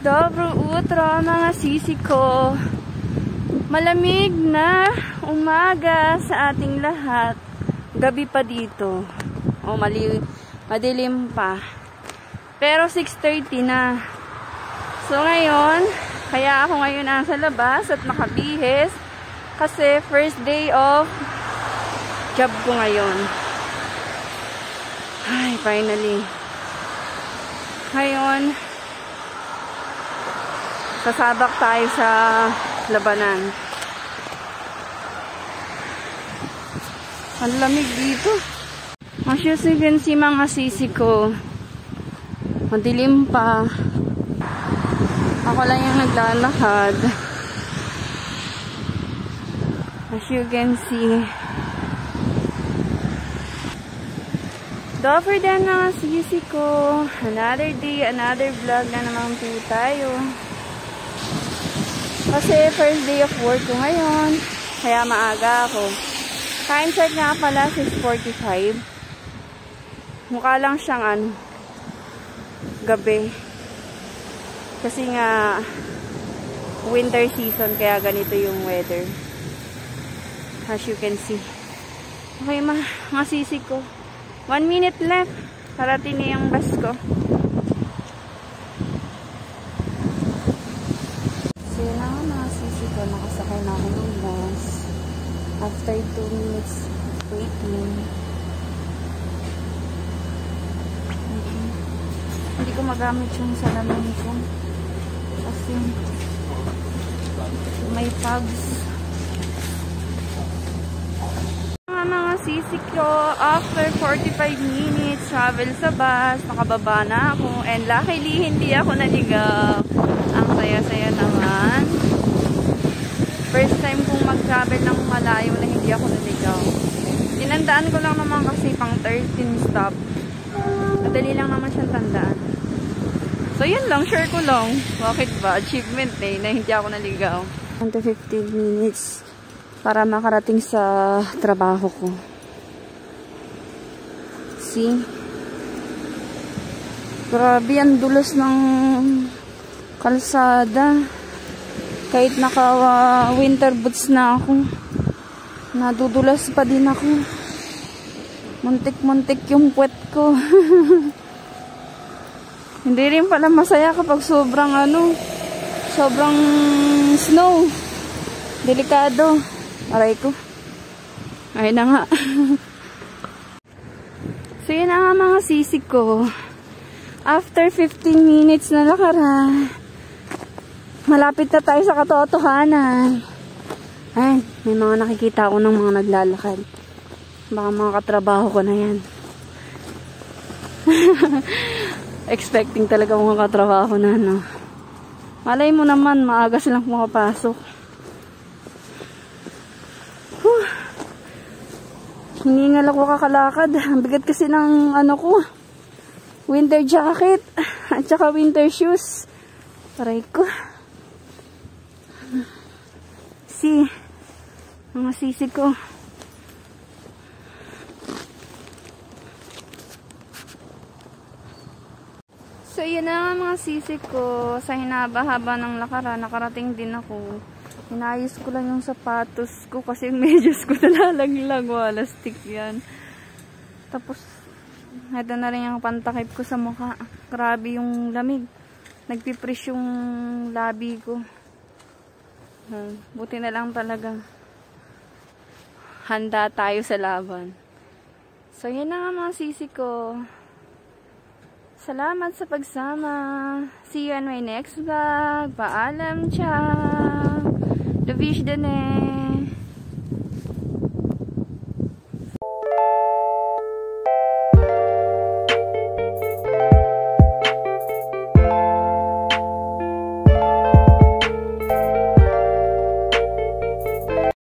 Dobro utro mga sisi ko. Malamig na umaga sa ating lahat. Gabi pa dito. O madilim pa. Pero 6:30 na. So ngayon, kaya ako ngayon nasa labas at nakabihis. Kasi first day of job ko ngayon. Ay, finally. Ngayon, sasabak tayo sa labanan. Ang lamig dito. As you can see mga sisi ko, madilim pa. Ako lang yung naglalakad. As you can see. Doffer din mga sisi ko. Another day, another vlog na naman po tayo. Kasi first day of work ko ngayon. Kaya maaga ako. Time check nga pala 6:45. Mukha lang siyang gabi. Kasi nga winter season kaya ganito yung weather. As you can see. Okay mga sisi ko. 1 minute left. Parating na yung bus ko. So yun na mga sisi ko. Nakasakay na ako ng bus. After 2 minutes waiting. Hindi ko magamit yung salamin ko. Kasi may pugs. Mga sisi ko, after 45 minutes travel sa bus, nakababa na ako. And luckily, hindi ako naligaw. Ang saya-saya naman. First time kong mag-travel ng malayo na hindi ako naligaw. Tinandaan ko lang naman kasi pang 13 stop. Madali lang naman siyang tandaan. So yun lang, share ko lang. Bakit ba? Achievement na hindi ako naligaw. 10 to 15 minutes para makarating sa trabaho ko. See? Grabe, ang dulos ng kalsada. Kahit naka winter boots na ako, nadudulas pa din ako. Muntik-muntik yung puwet ko. Hindi rin pala masaya kapag sobrang sobrang snow. Delikado. Aray ko. Ay na nga. So yun na nga mga sisi ko. After 15 minutes na lakaran, malapit na tayo sa katotohanan. Ay, may mga nakikita ako ng mga naglalakad. Baka mga katrabaho ko na yan. Expecting talaga mga katrabaho na, no? Malay mo naman, maaga silang pumapasok. Hiningal ako kakalakad. Ang bigat kasi ng ko. Winter jacket. At saka winter shoes. Aray ko. See. Mga sisi ko. So, yun na nga mga sisi ko. Sa hinaba-haba ng lakaran, nakarating din ako. Inayos ko lang yung sapatos ko kasi yung medyas ko nalalaglag. Wala, stick yan. Tapos, ito na rin yung pantakip ko sa mukha. Grabe yung lamig. Nagpipresh yung labi ko. Buti na lang talaga. Handa tayo sa laban. So, yun na nga mga sisi ko. Salamat sa pagsama. See you on my next vlog. Paalam, ciao. Davish Dane.